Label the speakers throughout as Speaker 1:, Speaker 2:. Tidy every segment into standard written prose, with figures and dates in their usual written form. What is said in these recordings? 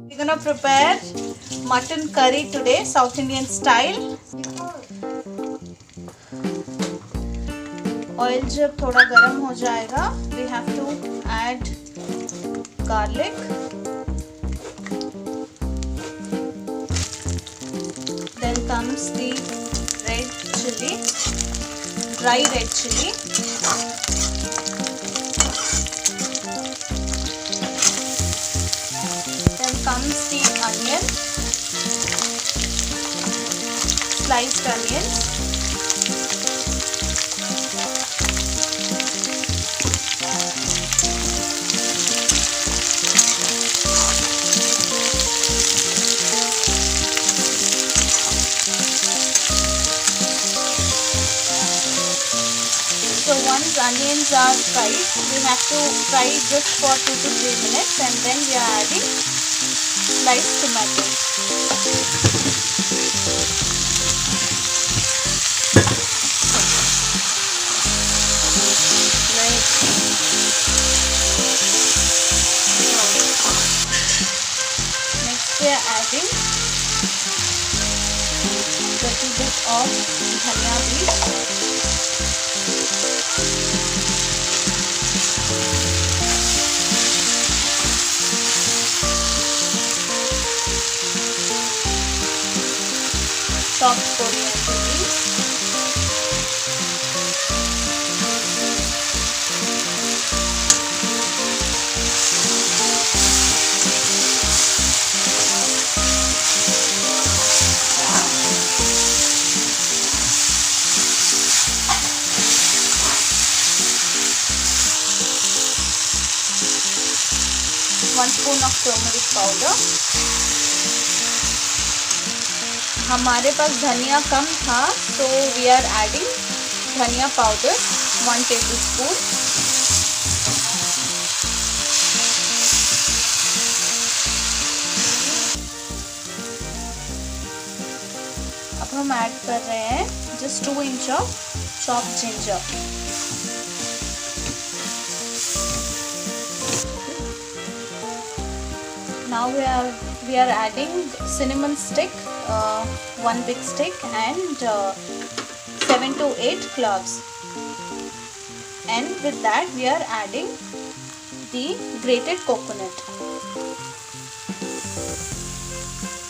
Speaker 1: We're gonna prepare mutton curry today, South Indian style. Oil जब थोड़ा गर्म हो जाएगा, we have to add garlic. Then comes the red chili, dry red chili. Then comes the onion, sliced onions. So once onions are fried, we have to fry it just for 2 to 3 minutes, and then we are adding sliced tomatoes. Next we are adding little bit of dhania leaves. Chopped coriander leaves. One spoon of turmeric powder. हमारे पास धनिया कम था, so we are adding धनिया powder 1 tablespoon. अब हम add कर रहे हैं just 2 inch of chopped ginger. Now we are adding cinnamon stick, 1 big stick, and 7 to 8 cloves. And with that we are adding the grated coconut.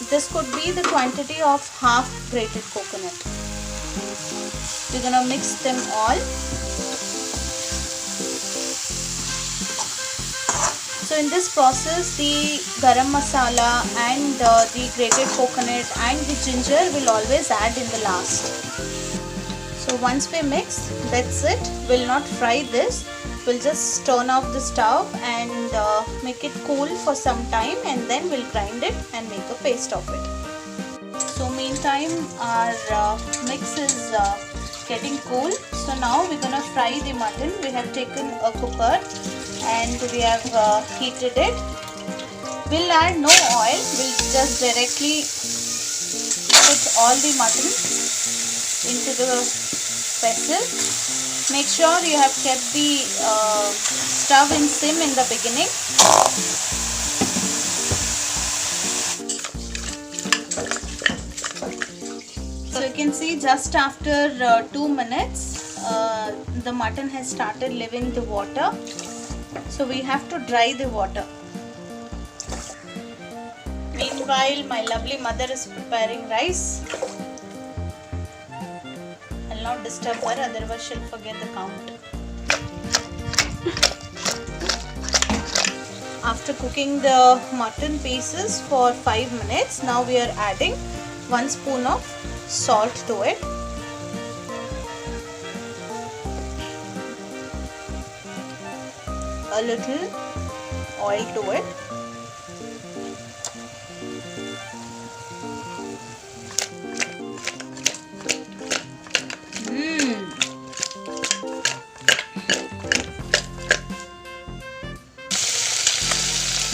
Speaker 1: This could be the quantity of half grated coconut. We're gonna mix them all. So in this process, the garam masala and the grated coconut and the ginger will always add in the last. So once we mix, that's it. We'll not fry this. We'll just turn off the stove and make it cool for some time, and then we'll grind it and make a paste of it. So meantime, our mix is getting cool. So now we're gonna fry the mutton. We have taken a cooker and we have heated it. We'll add no oil. We'll just directly put all the mutton into the vessel. Make sure you have kept the stove in sim in the beginning. So you can see just after 2 minutes the mutton has started leaving the water. So we have to dry the water. Meanwhile, my lovely mother is preparing rice. I'll not disturb her, otherwise she'll forget the count. After cooking the mutton pieces for 5 minutes, now we are adding 1 spoon of salt to it. A little oil to it.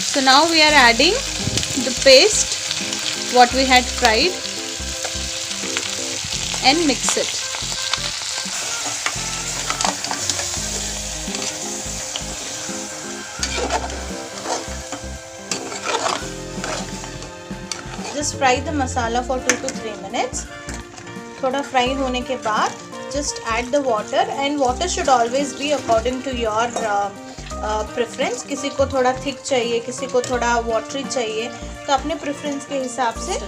Speaker 1: So now we are adding the paste what we had fried and mix it. just fry the masala for 2 to 3 minutes. थोड़ा fry होने के बाद just add the water, and water should always be according to your preference. किसी को थोड़ा thick चाहिए, किसी को थोड़ा watery चाहिए, तो अपने preference के हिसाब से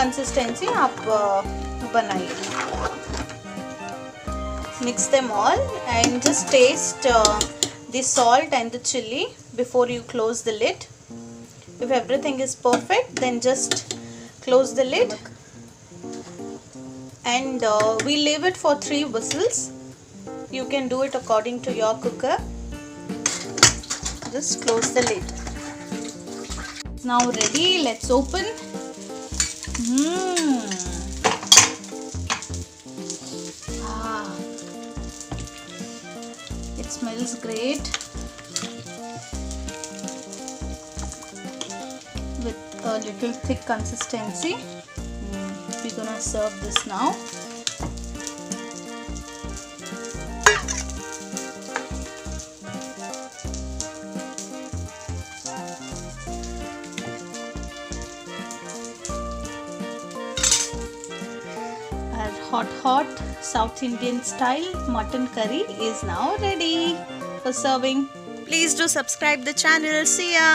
Speaker 1: consistency आप बनाइए. Mix them all and just taste the salt and the chili before you close the lid. If everything is perfect, then just close the lid and we leave it for 3 whistles. You can do it according to your cooker. Just close the lid. It's now ready. Let's open. It smells great with a little thick consistency. We're gonna serve this now. Our hot South Indian style mutton curry is now ready for serving. Please do subscribe the channel. See ya.